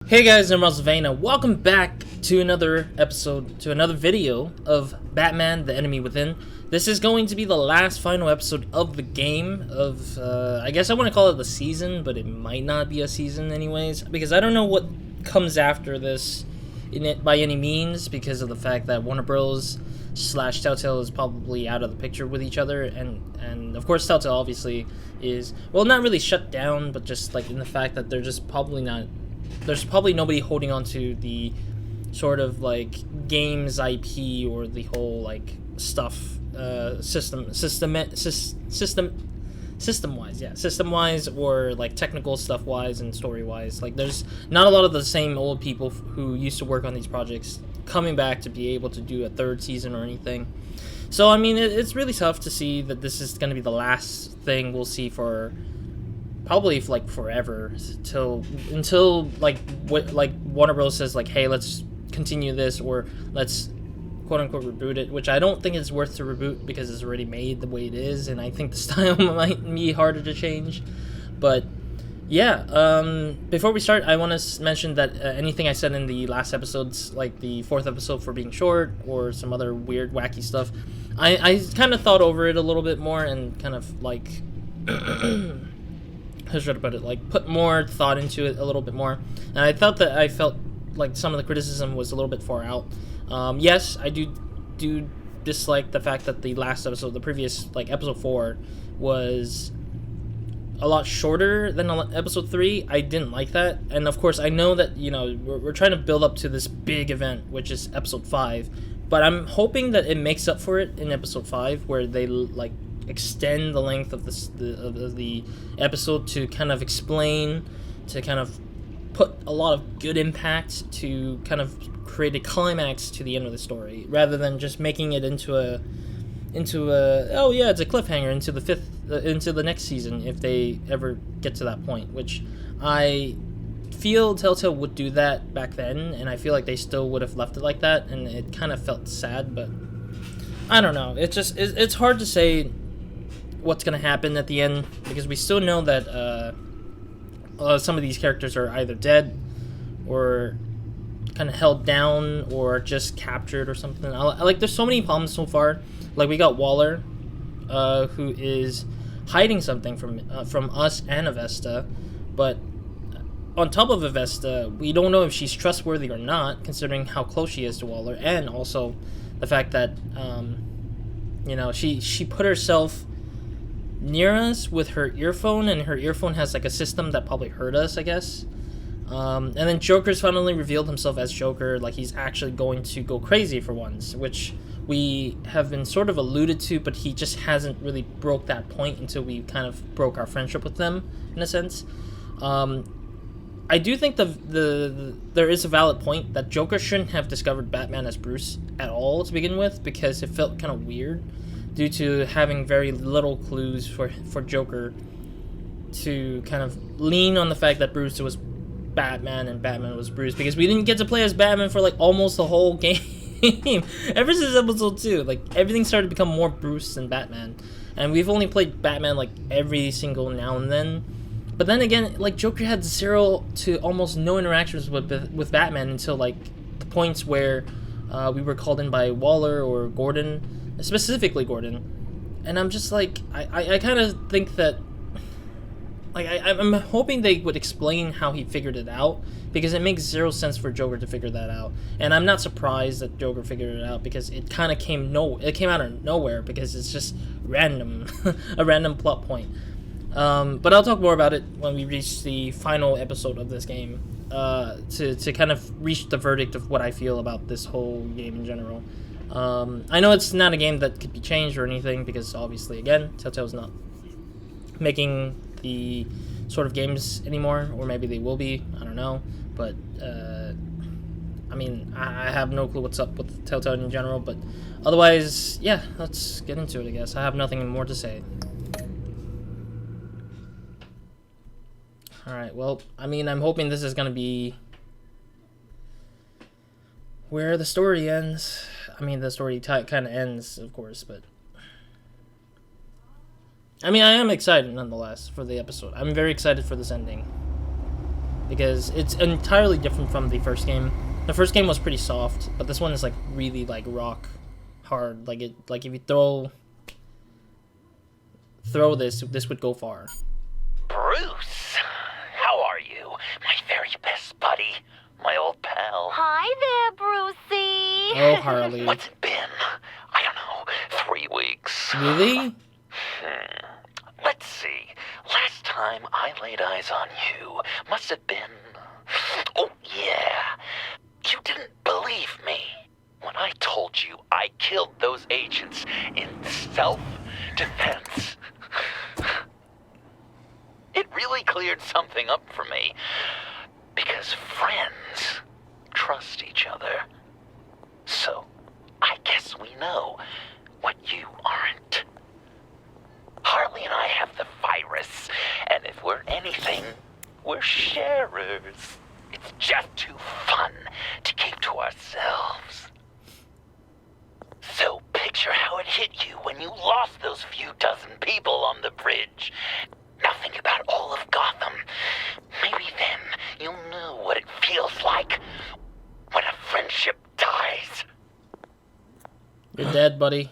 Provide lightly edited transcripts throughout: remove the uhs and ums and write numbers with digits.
Hey guys, I'm RozaldVaneGAME. Welcome back to another episode, to another video of Batman: The Enemy Within. This is going to be the last final episode of the game, I guess I want to call it the season, but it might not be a season anyways, because I don't know what comes after this in it by any means, because of the fact that Warner Bros. / Telltale is probably out of the picture with each other, and of course Telltale obviously is, well, not really shut down, but just like in the fact that they're just probably not, there's probably nobody holding on to the sort of like games IP or the whole like stuff system wise, or like technical stuff wise and story wise. Like there's not a lot of the same old people who used to work on these projects coming back to be able to do a third season or anything. So I mean, it's really tough to see that this is going to be the last thing we'll see for probably like forever, until like Warner Bros says like, hey, let's continue this, or let's quote unquote reboot it, which I don't think it's worth to reboot because it's already made the way it is, and I think the style might be harder to change. But yeah, before we start, I want to mention that anything I said in the last episodes, like the 4th episode for being short or some other weird wacky stuff, I kind of thought over it a little bit more and kind of like how should I put it, like put more thought into it a little bit more, and I felt like some of the criticism was a little bit far out. Yes, I do dislike the fact that the last episode, the previous, like episode 4, was a lot shorter than episode 3. I didn't like that, and of course I know that, you know, we're trying to build up to this big event, which is episode 5, but I'm hoping that it makes up for it in episode 5, where they like extend the length of the episode to kind of explain, to kind of put a lot of good impact, to kind of create a climax to the end of the story, rather than just making it into a oh yeah, it's a cliffhanger into the next season, if they ever get to that point, which I feel Telltale would do that back then, and I feel like they still would have left it like that, and it kind of felt sad. But I don't know, it's hard to say what's going to happen at the end, because we still know that some of these characters are either dead or kind of held down or just captured or something. Like there's so many problems so far. Like we got Waller, who is hiding something from us and Avesta, but on top of Avesta, we don't know if she's trustworthy or not, considering how close she is to Waller, and also the fact that you know, she put herself near us with her earphone, and her earphone has like a system that probably heard us, I guess. And then Joker's finally revealed himself as Joker, like he's actually going to go crazy for once, which we have been sort of alluded to, but he just hasn't really broke that point until we kind of broke our friendship with them, in a sense. I do think there is a valid point that Joker shouldn't have discovered Batman as Bruce at all to begin with, because it felt kind of weird, due to having very little clues for Joker to kind of lean on the fact that Bruce was Batman and Batman was Bruce, because we didn't get to play as Batman for like almost the whole game. Ever since episode 2, like everything started to become more Bruce than Batman, and we've only played Batman like every single now and then. But then again, like Joker had 0 to almost no interactions with Batman until like the points where we were called in by Waller or Gordon, specifically Gordon, and I'm just like, I kind of think that, like, I'm hoping they would explain how he figured it out, because it makes 0 sense for Joker to figure that out, and I'm not surprised that Joker figured it out, because it kind of came out of nowhere, because it's just random, a random plot point. But I'll talk more about it when we reach the final episode of this game, to kind of reach the verdict of what I feel about this whole game in general. I know it's not a game that could be changed or anything, because obviously, again, Telltale's not making the sort of games anymore, or maybe they will be, I don't know, but I mean, I have no clue what's up with Telltale in general, but otherwise, yeah, let's get into it, I guess. I have nothing more to say. Alright, well, I mean, I'm hoping this is gonna be where the story ends. I mean, the story kind of ends, of course, but I mean, I am excited nonetheless for the episode. I'm very excited for this ending. because it's entirely different from the first game. The first game was pretty soft, but this one is like really like rock hard. Like if you throw this would go far. Bruce, how are you? My very best buddy, my old pal. Hi there, Brucey. Oh, Harley. What's it been? I don't know, 3 weeks. Really? Let's see. Last time I laid eyes on you must have been... Oh, yeah. You didn't believe me when I told you I killed those agents in self-defense. It really cleared something up for me. Because friends trust each other. So, I guess we know what you aren't. Harley and I have the virus, and if we're anything, we're sharers. It's just too fun to keep to ourselves. So picture how it hit you when you lost those few dozen people on the bridge. Now think about all of Gotham. Maybe then you'll know what it feels like when a friendship dies. You're dead, buddy.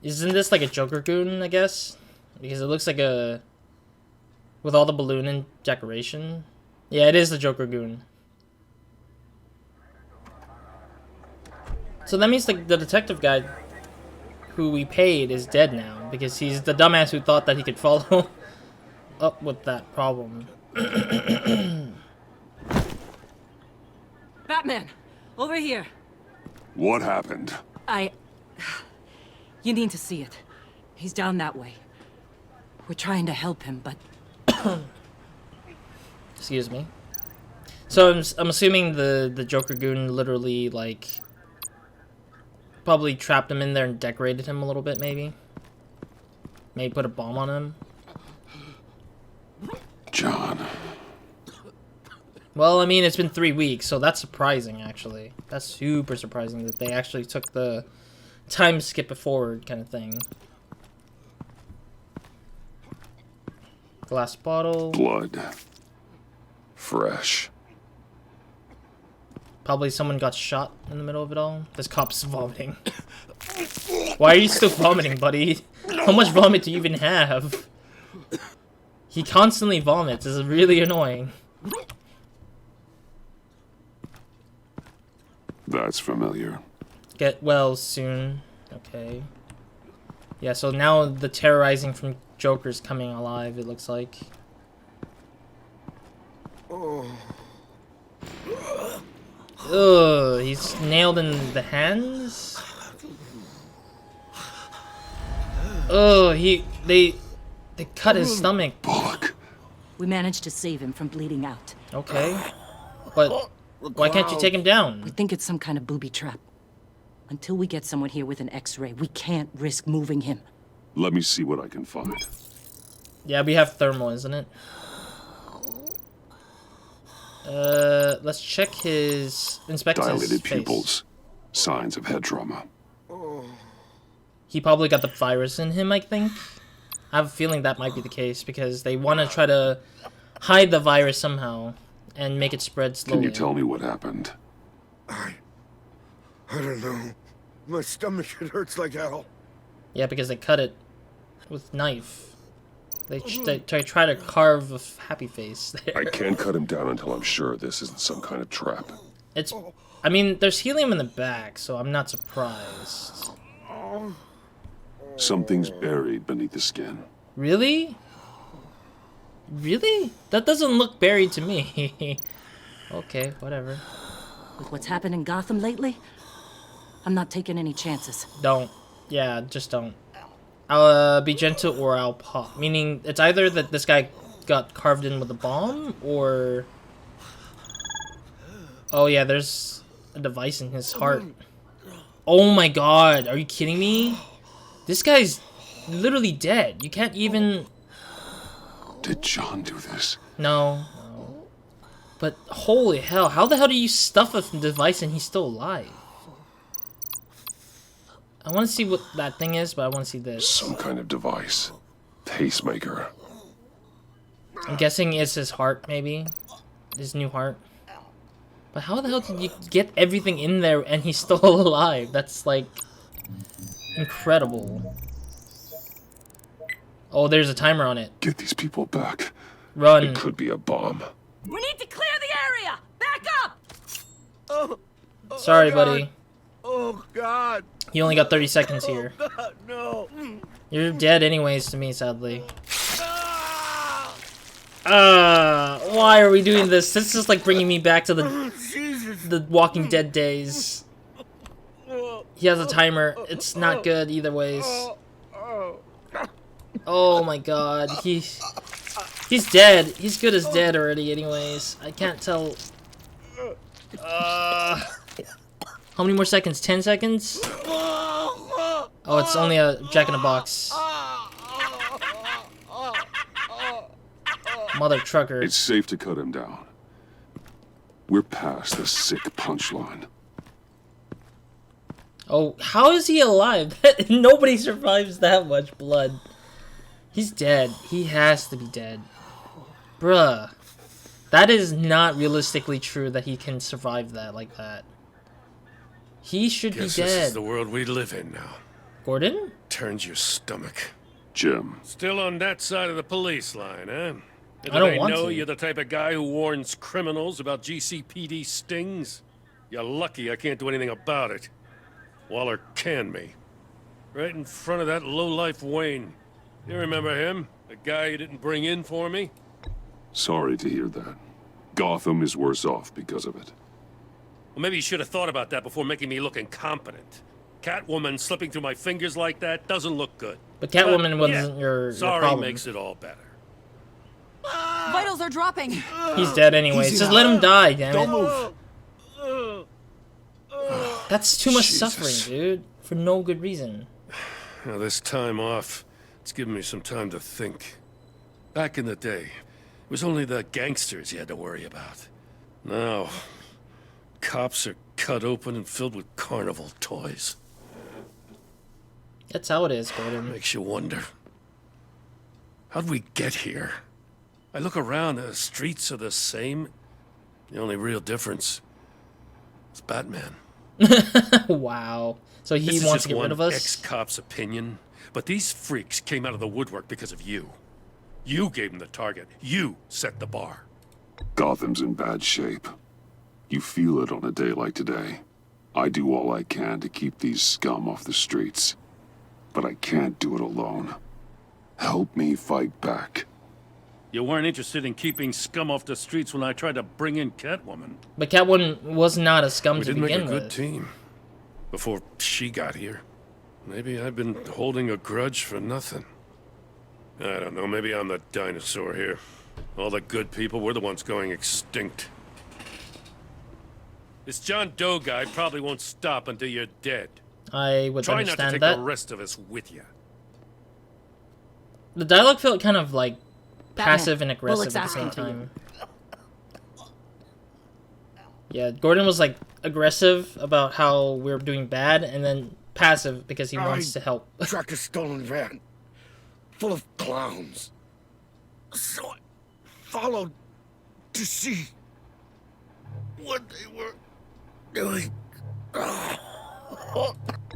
Isn't this like a Joker goon, I guess? Because it looks like a... with all the balloon and decoration. Yeah, it is the Joker goon. So that means the detective guy who we paid is dead now, because he's the dumbass who thought that he could follow up with that problem. Batman, over here. What happened? You need to see it. He's down that way. We're trying to help him, but... Excuse me. So I'm assuming the Joker goon literally, like... probably trapped him in there and decorated him a little bit, maybe. Maybe put a bomb on him. John. Well, I mean, it's been 3 weeks, so that's surprising, actually. That's super surprising that they actually took the time skip it forward kind of thing. Glass bottle. Blood. Fresh. Probably someone got shot in the middle of it all. This cop's vomiting. Why are you still vomiting, buddy? How much vomit do you even have? He constantly vomits. This is really annoying. That's familiar. Get well soon. Okay. Yeah, so now the terrorizing from Joker's coming alive, it looks like. Ugh, he's nailed in the hands? Oh, they cut his stomach. Bullock. We managed to save him from bleeding out. Okay. But why can't you take him We down? think it's some kind of booby trap. Until we get someone here with an X-ray, we can't risk moving him. Let me see what I can find. Yeah, we have thermal, isn't it? Let's check his... inspect his Dilated face. pupils. Signs of head trauma. He probably got the virus in him, I think. I have a feeling that might be the case, because they want to try to hide the virus somehow and make it spread slowly. Can you tell me what happened? I don't know. My stomach, it hurts like hell. Yeah, because they cut it with knife. They try to carve a happy face there. I can't cut him down until I'm sure this isn't some kind of trap. It's... I mean, there's helium in the back, so I'm not surprised. Something's buried beneath the skin. Really? Really? That doesn't look buried to me. Okay, whatever. With what's happened in Gotham lately, I'm not taking any chances. Don't. Yeah, just don't. I'll be gentle or I'll pop. Meaning, it's either that this guy got carved in with a bomb, or... Oh yeah, there's a device in his heart. Oh my god, are you kidding me? This guy's literally dead. You can't even... Did John do this? No. But holy hell, how the hell do you stuff a device and he's still alive? I want to see what that thing is, but I want to see this. Some kind of device. Pacemaker. I'm guessing it's his heart, maybe. His new heart. But how the hell did you get everything in there and he's still alive? That's like incredible. Oh, there's a timer on it. Get these people back. Run. It could be a bomb. We need to clear the area! Back up! Sorry, buddy. Oh, God. You only got 30 seconds here. God, no. You're dead anyways to me, sadly. Why are we doing this? This is like bringing me back to the Walking Dead days. He has a timer. It's not good either ways. Oh my god. He's dead. He's good as dead already anyways. I can't tell. How many more seconds? 10 seconds? Oh, it's only a Jack-in-a-Box. Mother trucker. It's safe to cut him down. We're past the sick punchline. Oh, how is he alive? Nobody survives that much blood. He's dead. He has to be dead. Bruh. That is not realistically true that he can survive that like that. He should be Guess dead. this is the world we live in now. Gordon? Turns your stomach. Jim, Still on that side of the police line, huh? I don't They want know to. you're the type of guy who warns criminals about GCPD stings. You're lucky I can't do anything about it. Waller canned me. Right in front of that lowlife Wayne. You remember him? The guy you didn't bring in for me? sorry to hear that. Gotham is worse off because of it. Well, maybe you should have thought about that before making me look incompetent. Catwoman slipping through my fingers like that doesn't look good. But Catwoman But, wasn't your Sorry problem. makes it all better. Vitals are dropping. He's dead anyway. Easy Just now. let him die, damn Don't it. move. That's too much Jesus. suffering, dude. For no good reason. Now, this time off, it's given me some time to think. Back in the day, it was only the gangsters you had to worry about. Now, cops are cut open and filled with carnival toys. That's how it is, Gordon. Makes you wonder. How'd we get here? I look around, the streets are the same. The only real difference is Batman. Wow. So he This is wants just to get one rid of us? ex-cop's opinion, but these freaks came out of the woodwork because of you. You gave them the target. You set the bar. Gotham's in bad shape. You feel it on a day like today. I do all I can to keep these scum off the streets. But I can't do it alone. Help me fight back. You weren't interested in keeping scum off the streets when I tried to bring in Catwoman. But Catwoman was not a scum We to did make a begin good with. team. Before she got here. Maybe I've been holding a grudge for nothing. I don't know, maybe I'm the dinosaur here. All the good people, we're the ones going extinct. This John Doe guy probably won't stop until you're dead. I would Try not to understand take that. the rest of us with you. The dialogue felt kind of like Batman, passive and aggressive bullets at the same asking for you. time. Yeah, Gordon was like aggressive about how we're doing bad, and then passive because he wants to help. Tracked a stolen van, full of clowns. So I followed to see what they were doing.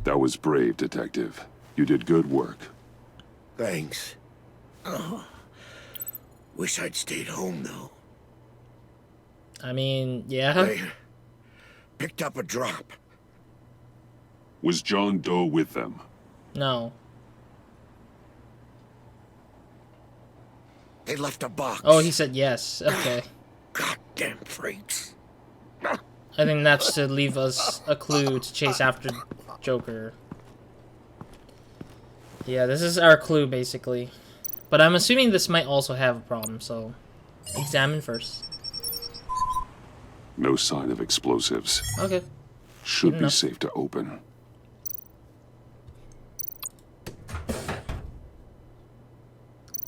That was brave, Detective. You did good work. Thanks. Wish I'd stayed home, though. I mean, yeah. They picked up a drop. Was John Doe with them? No. They left a box. Oh, he said yes. Okay. Goddamn freaks. I think that's to leave us a clue to chase after Joker. Yeah, this is our clue, basically. But I'm assuming this might also have a problem, so examine first. No sign of explosives. Okay. Should Good be enough. safe to open.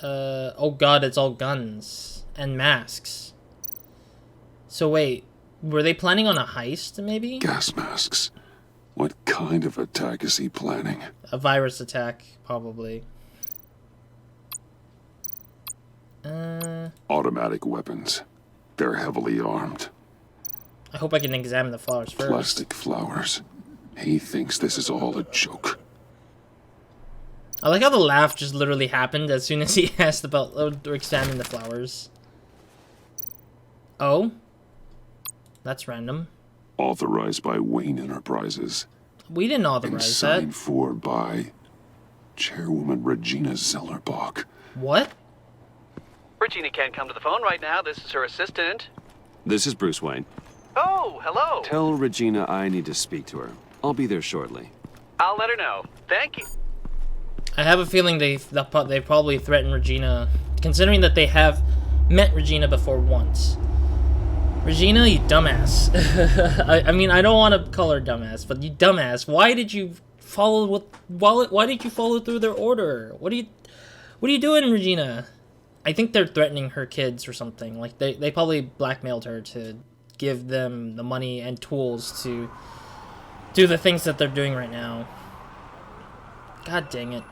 Oh god, it's all guns and masks. So wait, were they planning on a heist, maybe? Gas masks. What kind of attack is he planning? A virus attack, probably. Automatic weapons. They're heavily armed. I hope I can examine the flowers first. Plastic flowers. He thinks this is all a joke. I like how the laugh just literally happened as soon as he asked about examining the flowers. Oh? That's random. Authorized by Wayne Enterprises. We didn't And authorize that. signed for by Chairwoman Regina Zellerbach. What? Regina can't come to the phone right now. This is her assistant. This is Bruce Wayne. Oh, hello. Tell Regina I need to speak to her. I'll be there shortly. I'll let her know. Thank you. I have a feeling they probably threatened Regina, considering that they have met Regina before once. Regina, you dumbass. I mean, I don't want to call her dumbass, but you dumbass. Why did you follow why did you follow through their order? What are you doing, Regina? I think they're threatening her kids or something. Like they probably blackmailed her to give them the money and tools to do the things that they're doing right now. God dang it.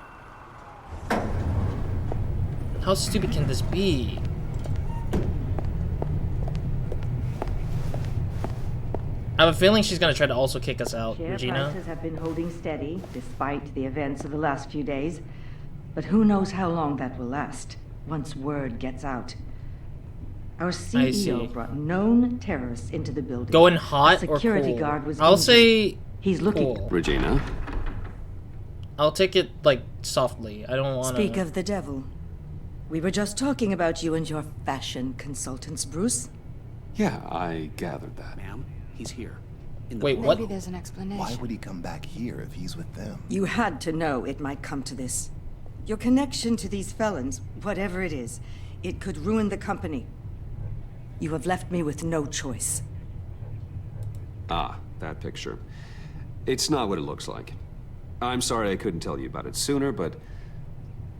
How stupid can this be? I have a feeling she's gonna try to also kick us out, Share Regina. prices have been holding steady despite the events of the last few days, but who knows how long that will last once word gets out. Our see. CEO brought known terrorists into the building. Going hot A or security cool? guard was I'll injured. say He's looking. cool. Regina? I'll take it like softly. I don't want to. Speak of the devil. We were just talking about you and your fashion consultants, Bruce. Yeah, I gathered that. Ma'am, he's here. Wait, what? Maybe there's an explanation. Why would he come back here if he's with them? You had to know it might come to this. Your connection to these felons, whatever it is, it could ruin the company. You have left me with no choice. Ah, that picture. It's not what it looks like. I'm sorry I couldn't tell you about it sooner, but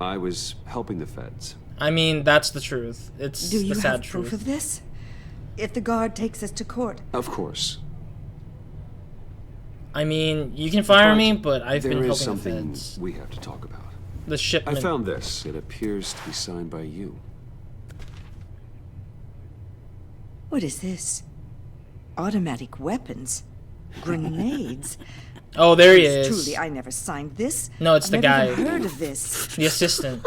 I was helping the feds. I mean, that's the truth. It's Do you the sad have truth. proof of this? If the guard takes us to court. Of course. I mean, you can fire But me, but I've been there is helping the something feds. we have to talk about. The shipment. I found this. It appears to be signed by you. What is this? Automatic weapons? Grenades? Oh, there he Yes, is. Truly, I never signed this. No, it's I've the never guy. even heard of this. The assistant.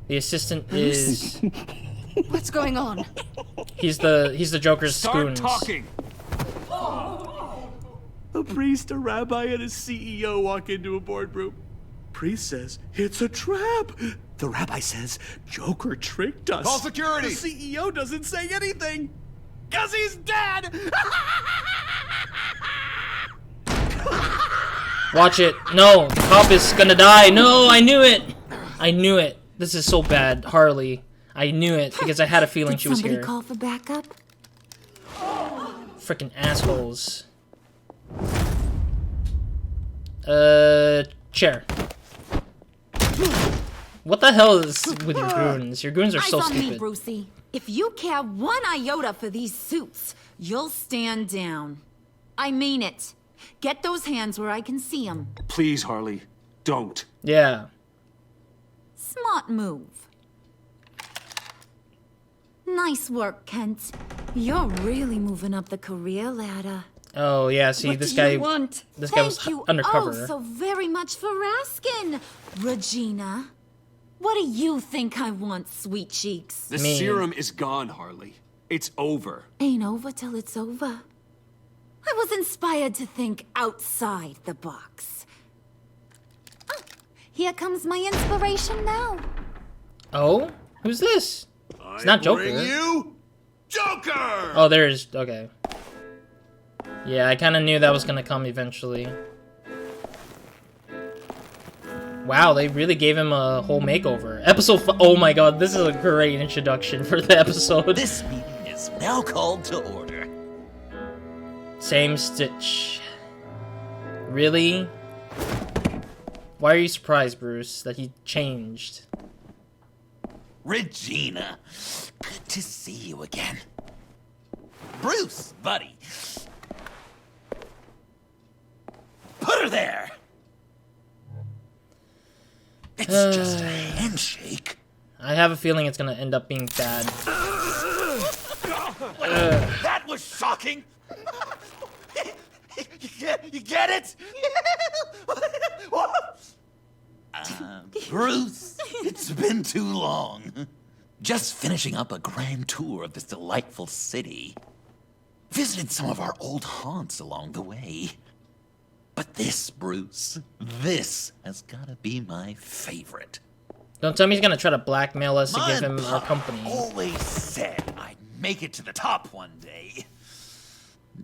The assistant is. What's going on? He's the Joker's Start spoons. talking! A priest, a rabbi, and a CEO walk into a boardroom. Priest says, it's a trap. The rabbi says, Joker tricked us. Call security! The CEO doesn't say anything. 'Cause he's dead! Watch it. No, the cop is gonna die. No, I knew it. I knew it. This is so bad, Harley. I knew it because I had a feeling she was here. Did somebody call for backup? Freaking assholes. Chair. What the hell is with your goons? Your goons are so Eyes on me, stupid. Brucey. If you care one iota for these suits, you'll stand down. I mean it. Get those hands where I can see them. Please, Harley, don't. Yeah. Smart move. Nice work, Kent. You're really moving up the career ladder. Oh yeah. See, What this do guy. you want? This guy Thank was you undercover. oh so very much for asking, Regina. What do you think I want, sweet cheeks? The serum is gone, Harley. It's over. Ain't over till it's over. I was inspired to think outside the box. Oh, here comes my inspiration now. Oh, who's this? It's not Joker. Bring you Joker! Oh, there's okay. Yeah, I kind of knew that was gonna come eventually. Wow, they really gave him a whole makeover. Episode oh my god, this is a great introduction for the episode. This meeting is now called to order. Same Stitch. Really? Why are you surprised, Bruce, that he changed? Regina, good to see you again. Bruce, buddy. Put her there. It's just a handshake. I have a feeling it's gonna end up being bad. That was shocking! You get it? Bruce, it's been too long. Just finishing up a grand tour of this delightful city. Visited some of our old haunts along the way. But this, Bruce, this has gotta be my favorite. Don't tell me he's gonna try to blackmail us to My give him our pop company. always said I'd make it to the top one day.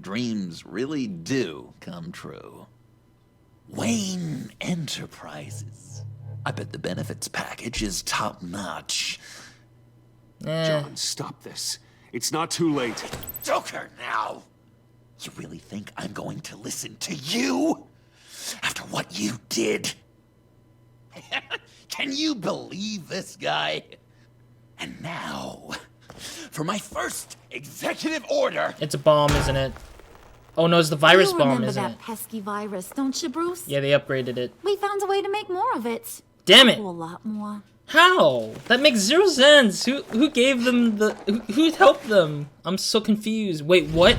Dreams really do come true. Wayne Enterprises. I bet the benefits package is top-notch. John, stop this. It's not too late. Joker, now! You really think I'm going to listen to you? After what you did? Can you believe this guy? And now, for my first executive order. It's a bomb, isn't it? Oh no, it's the virus You bomb, remember isn't that it? pesky virus, don't you, Bruce? Yeah, they upgraded it. We found a way to make more of it. Damn it! A whole lot more. How? That makes zero sense. Who gave them the? Who helped them? I'm so confused. Wait, what?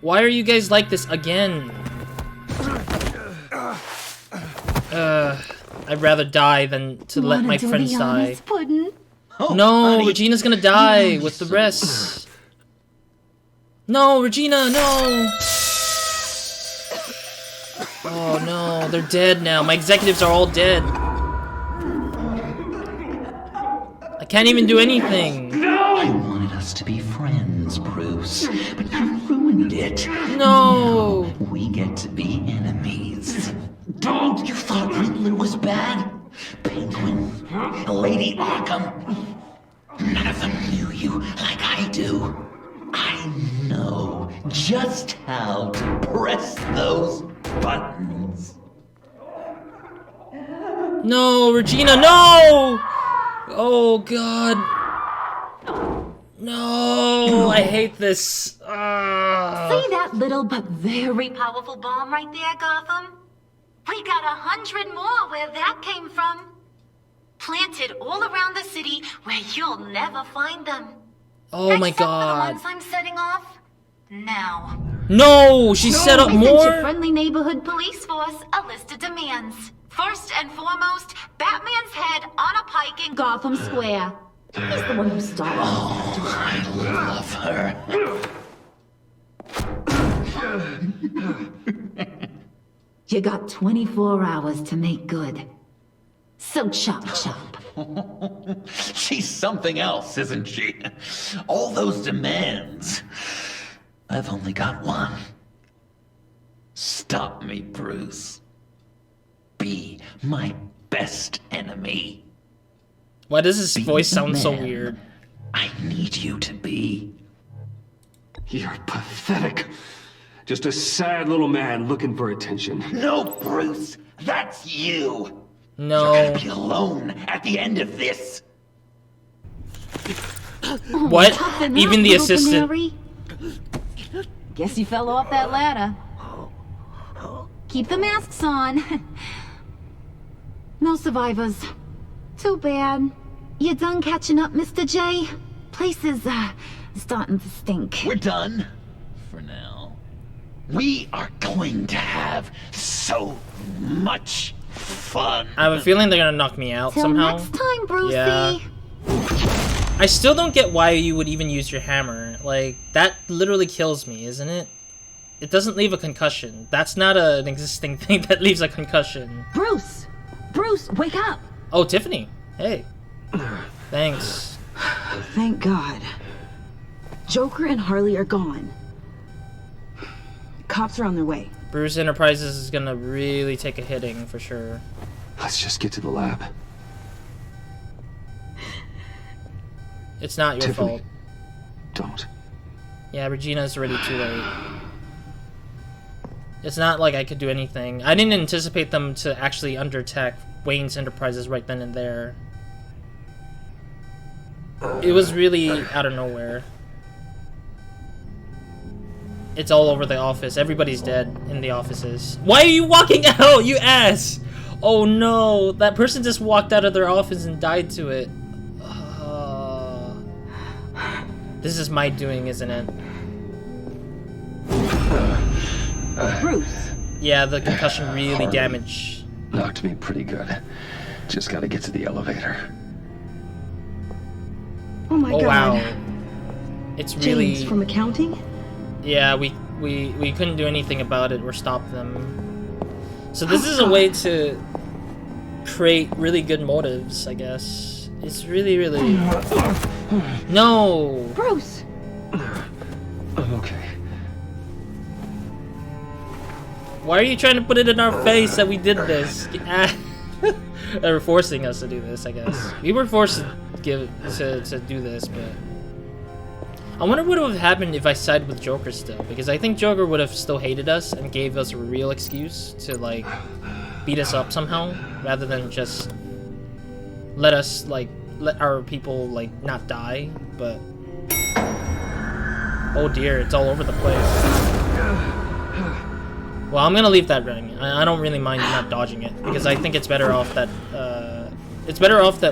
Why are you guys like this again? I'd rather die than to let my friends die. Oh, No, honey, Regina's gonna die with the rest. No, Regina, no! Oh no, they're dead now. My executives are all dead. I can't even do anything. I wanted us to be friends, Bruce, but you ruined it. No! We get to be enemies. Don't! You thought Riddler was bad? Penguin, Lady Arkham. None of them knew you like I do. I know just how to press those buttons. No, Regina, no! Oh god. No, I hate this. See that little but very powerful bomb right there, Gotham? We got 100 more where that came from. Planted all around the city where you'll never find them. Oh my Except for the god. ones I'm setting off now. No, she set up We sent your more? friendly neighborhood police force a list of demands. First and foremost, Batman's head on a pike in Gotham Square. He's the one who started. Oh, I love her. You got 24 hours to make good. So chop chop. She's something else, isn't she? All those demands. I've only got one. Stop me, Bruce. Be my best enemy. Why does his Be voice the sound so man weird? I need you to be. You're pathetic. Just a sad little man looking for attention. No, Bruce. That's you. No. You're gonna be alone at the end of this. What? Toughen Even up, the little assistant. canary. Guess you fell off that ladder. Keep the masks on. No survivors. Too bad. You done catching up, Mr. J? Place is, starting to stink. We're done. For now. We are going to have so much fun. I have a feeling they're gonna knock me out Till somehow. next time, Brucey. Yeah. I still don't get why you would even use your hammer. Like, that literally kills me, isn't it? It doesn't leave a concussion. That's not an existing thing that leaves a concussion. Bruce! Bruce, wake up! Oh, Tiffany. Hey. Thanks. Thank God. Joker and Harley are gone. Cops are on their way. Bruce Enterprises is gonna really take a hitting for sure. Let's just get to the lab. It's not your Tiffany, fault. don't. Yeah, Regina's already too late. It's not like I could do anything. I didn't anticipate them to actually undertake Wayne's Enterprises right then and there. It was really out of nowhere. It's all over the office. Everybody's dead in the offices. Why are you walking out, you ass? Oh no, that person just walked out of their office and died to it. This is my doing, isn't it? Bruce. Yeah, the concussion really damaged. Knocked me pretty good. Just gotta get to the elevator. Oh my God. Wow. It's really... James from accounting? Yeah, we couldn't do anything about it or stop them. So this is a way to create really good motives, I guess. It's really, really... No! Bruce! I'm okay. Why are you trying to put it in our face that we did this? They were forcing us to do this, I guess. We were forced to do this, but... I wonder what would have happened if I sided with Joker still, because I think Joker would have still hated us and gave us a real excuse to, like, beat us up somehow, rather than just let us, like, let our people, like, not die, but... Oh dear, it's all over the place. Well, I'm gonna leave that running. I don't really mind not dodging it, because I think it's better off that,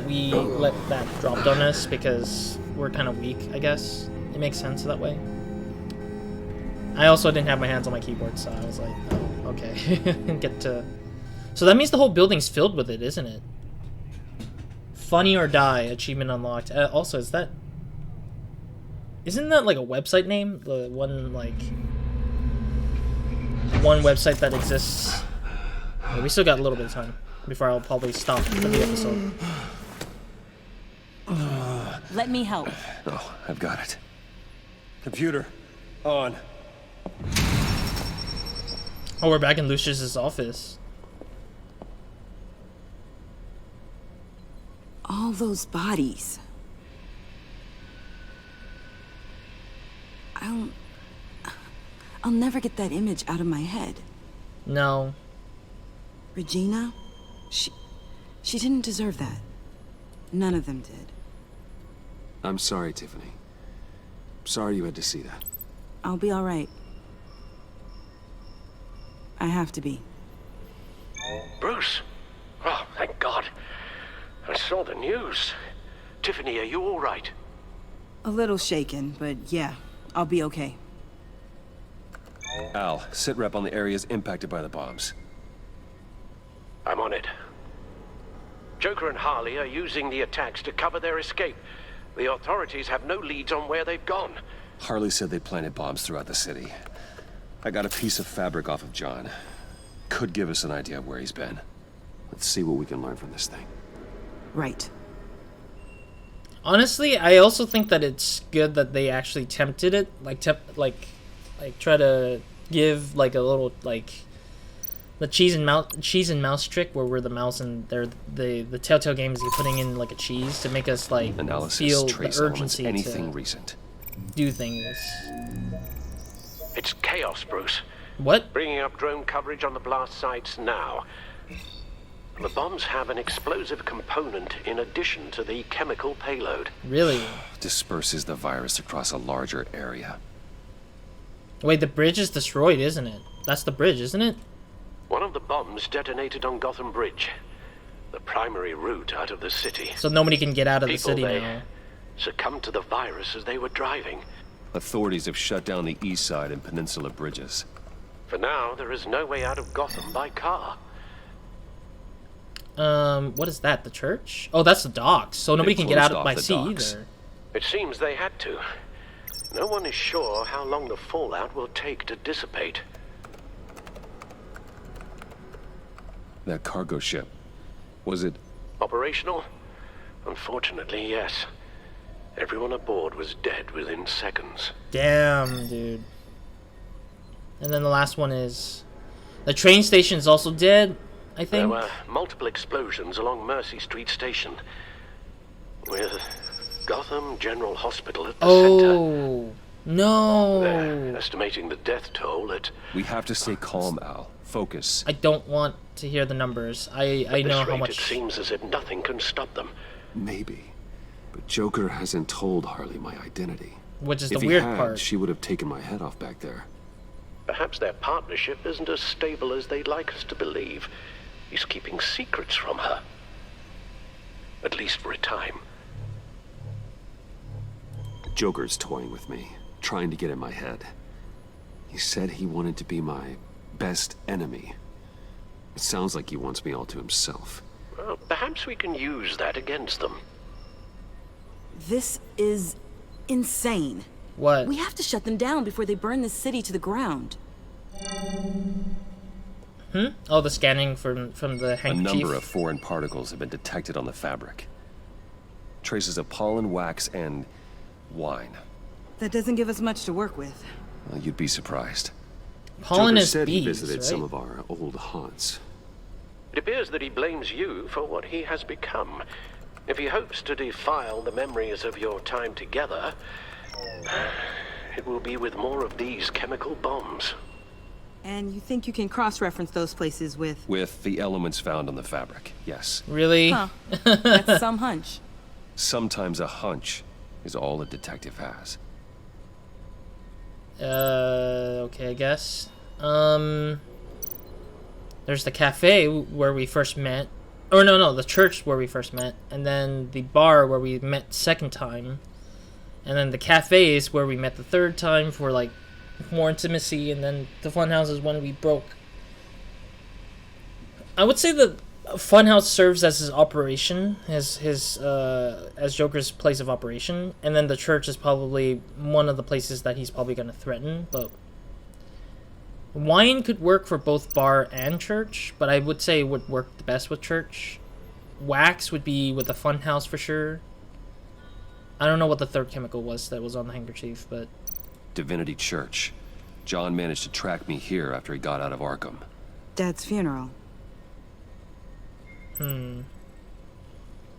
we let that drop on us, because we're kind of weak, I guess. It makes sense that way. I also didn't have my hands on my keyboard, so I was like, oh, okay. Get to... So that means the whole building's filled with it, isn't it? Funny or die, achievement unlocked. Also, isn't that like a website name? The one, like... one website that exists. Yeah, we still got a little bit of time before I'll probably stop the episode. Let me help. Oh, I've got it. Computer, on. Oh, we're back in Lucius's office. All those bodies. I'll never get that image out of my head. No. Regina? She didn't deserve that. None of them did. I'm sorry, Tiffany. Sorry you had to see that. I'll be all right. I have to be. Bruce! Oh, thank God. I saw the news. Tiffany, are you all right? A little shaken, but yeah, I'll be okay. Al, sit rep on the areas impacted by the bombs. I'm on it. Joker and Harley are using the attacks to cover their escape. The authorities have no leads on where they've gone. Harley said they planted bombs throughout the city. I got a piece of fabric off of John. Could give us an idea of where he's been. Let's see what we can learn from this thing. Right. Honestly, I also think that it's good that they actually tempted it, like try to give like a little like the cheese and mouse trick, where we're the mouse and they're the Telltale games. You're putting in like a cheese to make us like feel the urgency anything recent. Do things. It's chaos, Bruce. What? Bringing up drone coverage on the blast sites now. The bombs have an explosive component in addition to the chemical payload. Really? Disperses the virus across a larger area. Wait, the bridge is destroyed, isn't it? That's the bridge, isn't it? One of the bombs detonated on Gotham Bridge, the primary route out of the city. So nobody can get out of the city now. Succumbed to the virus as they were driving. Authorities have shut down the east side and peninsula bridges. For now, there is no way out of Gotham by car. What is that? The church? Oh, that's the docks. So nobody can get out by sea either. It seems they had to. No one is sure how long the fallout will take to dissipate. That cargo ship, was it... Operational? Unfortunately, yes. Everyone aboard was dead within seconds. Damn, dude. And then the last one is... The train station is also dead, I think. There were multiple explosions along Mercy Street Station, with Gotham General Hospital at the center. Oh, no. They're estimating the death toll at... We have to stay calm, Al. Focus. I don't want to hear the numbers. I know how much... It seems as if nothing can stop them. Maybe. But Joker hasn't told Harley my identity. Which is the weird part. She would have taken my head off back there. Perhaps their partnership isn't as stable as they'd like us to believe. He's keeping secrets from her. At least for a time. Joker's toying with me, trying to get in my head. He said he wanted to be my best enemy. It sounds like he wants me all to himself. Well, perhaps we can use that against them. This is insane. What? We have to shut them down before they burn this city to the ground. Oh, the scanning from the handkerchief. A number of foreign particles have been detected on the fabric. Traces of pollen, wax, and wine. That doesn't give us much to work with. Well, you'd be surprised. Pollen Joker is said bees, he visited right? some of our old haunts. It appears that he blames you for what he has become. If he hopes to defile the memories of your time together, it will be with more of these chemical bombs. And you think you can cross-reference those places with... With the elements found on the fabric, yes. Really? Huh. That's some hunch. Sometimes a hunch is all a detective has. Okay, I guess. There's the cafe where we first met. Or no, the church where we first met. And then the bar where we met second time. And then the cafe is where we met the third time for, like, more intimacy. And then the funhouse is when we broke. I would say the funhouse serves as his operation, as Joker's place of operation. And then the church is probably one of the places that he's probably going to threaten, but... Wine could work for both bar and church, but I would say it would work the best with church. Wax would be with the funhouse for sure. I don't know what the third chemical was that was on the handkerchief, but... Divinity Church. John managed to track me here after he got out of Arkham. Dad's funeral.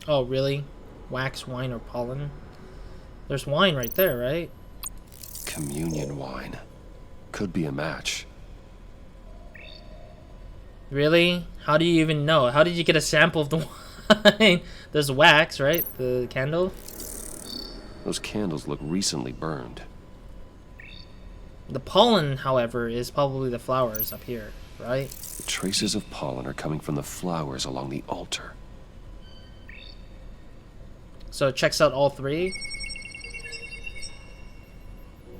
Oh, really? Wax, wine, or pollen? There's wine right there, right? Communion wine. Could be a match. Really? How do you even know? How did you get a sample of the wine? There's wax, right? The candle? Those candles look recently burned. The pollen, however, is probably the flowers up here, right? The traces of pollen are coming from the flowers along the altar. So it checks out all three?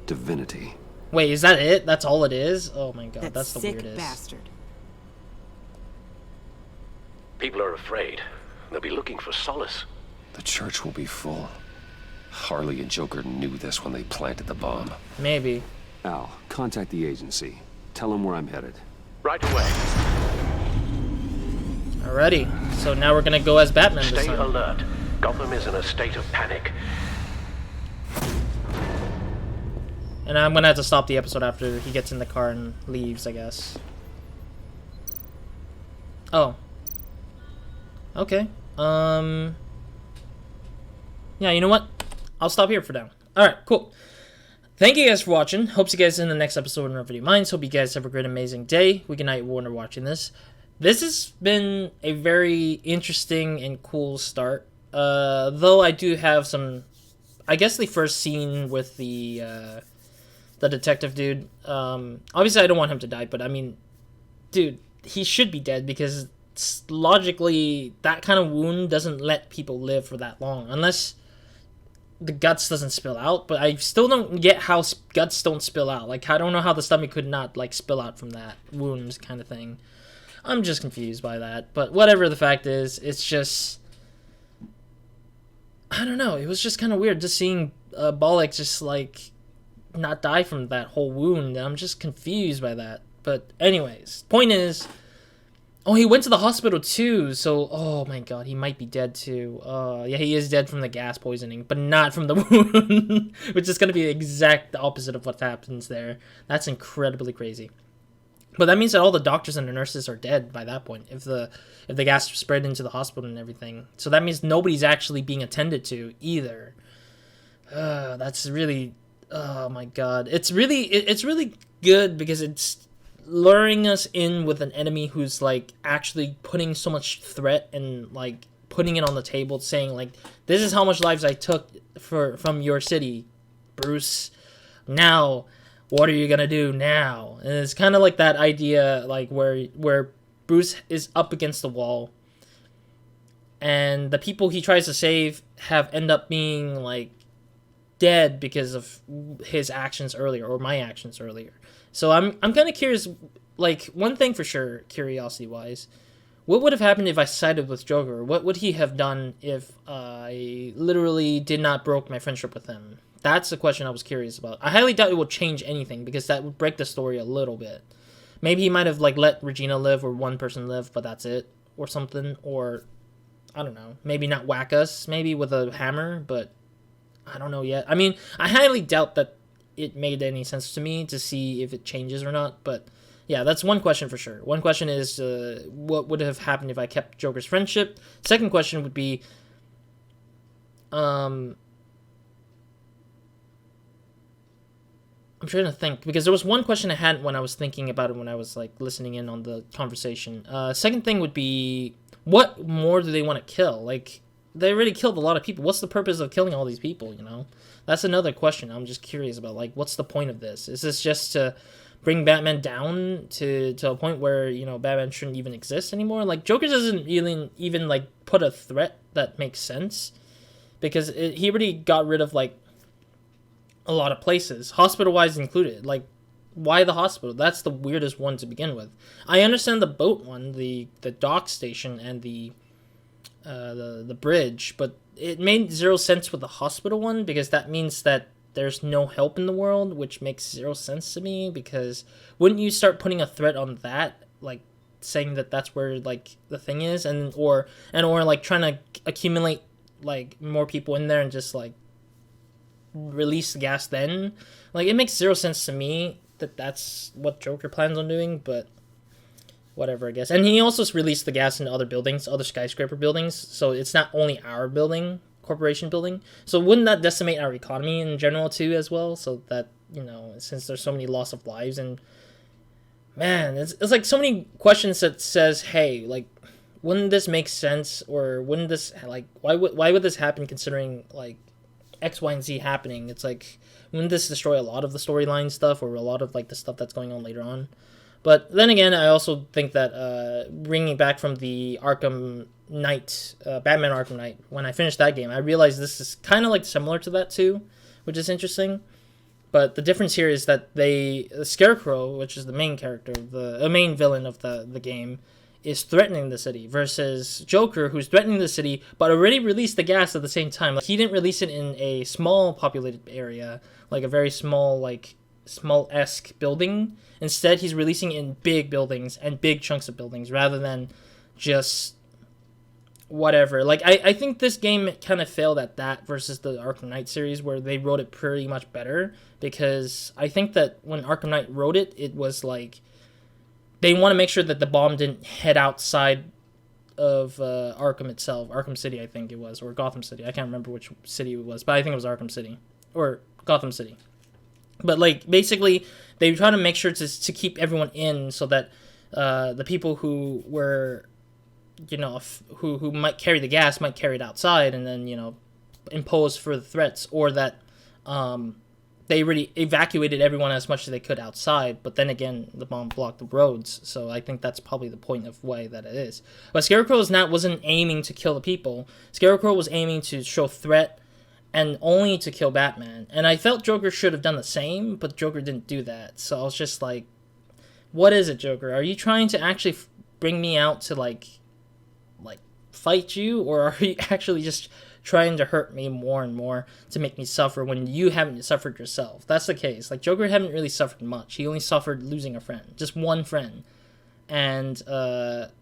Divinity. Wait, is that it? That's all it is? Oh my god, that's the sick weirdest. bastard. People are afraid. They'll be looking for solace. The church will be full. Harley and Joker knew this when they planted the bomb. Maybe. Al, contact the agency. Tell them where I'm headed. Right away. Alrighty, so now we're gonna go as Batman this Stay time. alert. Gotham is in a state of panic. And I'm gonna have to stop the episode after he gets in the car and leaves, I guess. Oh. Okay. Yeah, you know what? I'll stop here for now. Alright, cool. Thank you guys for watching. Hope to see you guys in the next episode of Nerve Video Minds. Hope you guys have a great, amazing day. Good night, when you're watching this. This has been a very interesting and cool start. Though I do have some... I guess the first scene with the detective dude. Obviously, I don't want him to die, but I mean... Dude, he should be dead because... logically, that kind of wound doesn't let people live for that long. Unless... the guts doesn't spill out, but I still don't get how guts don't spill out. Like, I don't know how the stomach could not, like, spill out from that wound kind of thing. I'm just confused by that. But whatever the fact is, it's just... I don't know. It was just kind of weird just seeing Bollock just, like, not die from that whole wound. And I'm just confused by that. But anyways, point is... Oh, he went to the hospital too, so, oh my god, he might be dead too. Yeah, he is dead from the gas poisoning, but not from the wound, which is going to be the exact opposite of what happens there. That's incredibly crazy. But that means that all the doctors and the nurses are dead by that point, if the gas spread into the hospital and everything. So that means nobody's actually being attended to either. That's really, oh my god. It's really good because it's luring us in with an enemy who's like actually putting so much threat and like putting it on the table, saying like, this is how much lives I took from your city, Bruce. Now what are you gonna do now? And it's kind of like that idea, like where Bruce is up against the wall, and the people he tries to save end up being like dead because of his actions earlier, or my actions earlier. So I'm kind of curious. Like, one thing for sure, curiosity wise, what would have happened if I sided with Joker? What would he have done if I literally did not broke my friendship with him? That's the question I was curious about. I highly doubt it would change anything, because that would break the story a little bit. Maybe he might have like let Regina live, or one person live, but that's it, or something. Or I don't know. Maybe not whack us, maybe with a hammer, but I don't know yet. I mean, I highly doubt that it made any sense to me to see if it changes or not, but yeah, that's one question for sure. One question is, what would have happened if I kept Joker's friendship? Second question would be, I'm trying to think, because there was one question I had when I was thinking about it, when I was like listening in on the conversation. Second thing would be, what more do they want to kill? Like, they already killed a lot of people. What's the purpose of killing all these people, you know? That's another question I'm just curious about. Like, what's the point of this? Is this just to bring Batman down to a point where, you know, Batman shouldn't even exist anymore? Like, Joker doesn't even like put a threat that makes sense, because he already got rid of like a lot of places, hospital-wise included. Like, why the hospital? That's the weirdest one to begin with. I understand the boat one, the dock station, and the bridge, but it made zero sense with the hospital one, because that means that there's no help in the world, which makes zero sense to me, because wouldn't you start putting a threat on that, like saying that that's where like the thing is, or like trying to accumulate like more people in there and just like release the gas then? Like, it makes zero sense to me that that's what Joker plans on doing, but whatever, I guess. And he also released the gas into other buildings, other skyscraper buildings, so it's not only our building, corporation building. So wouldn't that decimate our economy in general too as well? So that, you know, since there's so many loss of lives, and man, it's like so many questions that says, hey, like, wouldn't this make sense, or wouldn't this, like, why would this happen, considering like X, Y, and Z happening? It's like, wouldn't this destroy a lot of the storyline stuff, or a lot of like the stuff that's going on later on? But then again, I also think that bringing back from the Arkham Knight, Batman Arkham Knight, when I finished that game, I realized this is kind of like similar to that too, which is interesting. But the difference here is that the Scarecrow, which is the main character, the main villain of the game, is threatening the city, versus Joker, who's threatening the city, but already released the gas at the same time. Like, he didn't release it in a small populated area, like a very small, like, small-esque building. Instead, he's releasing it in big buildings and big chunks of buildings, rather than just whatever. Like, I think this game kind of failed at that versus the Arkham Knight series, where they wrote it pretty much better, because I think that when Arkham Knight wrote it, it was like, they want to make sure that the bomb didn't head outside of Arkham itself. Arkham City, I think it was, or Gotham City. I can't remember which city it was, but I think it was Arkham City, or Gotham City. But, like, basically, they try to make sure to keep everyone in, so that the people who were, you know, who might carry the gas might carry it outside, and then, you know, impose further threats, or that they really evacuated everyone as much as they could outside. But then again, the bomb blocked the roads, so I think that's probably the point of why that it is. But Scarecrow wasn't aiming to kill the people. Scarecrow was aiming to show threat, and only to kill Batman. And I felt Joker should have done the same, but Joker didn't do that. So I was just like, what is it, Joker? Are you trying to actually bring me out to, like fight you? Or are you actually just trying to hurt me more and more to make me suffer when you haven't suffered yourself? That's the case. Like, Joker haven't really suffered much. He only suffered losing a friend. Just one friend. And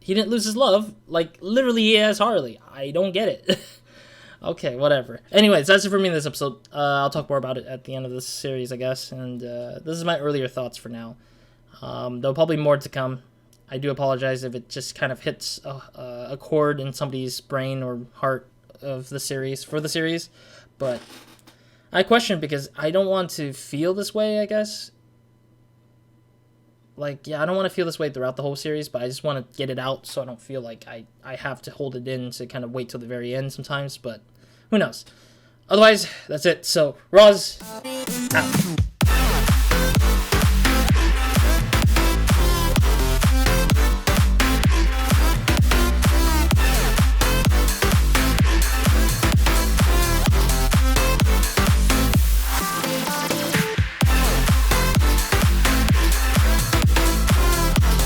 he didn't lose his love. Like, literally, he has Harley. I don't get it. Okay, whatever. Anyways, that's it for me in this episode. I'll talk more about it at the end of this series, I guess. And this is my earlier thoughts for now. There'll probably more to come. I do apologize if it just kind of hits a chord in somebody's brain or heart of the series, for the series. But I question, because I don't want to feel this way, I guess. Like, yeah, I don't want to feel this way throughout the whole series, but I just want to get it out so I don't feel like I have to hold it in to kind of wait till the very end sometimes, but who knows. Otherwise, that's it. So, Roz, out.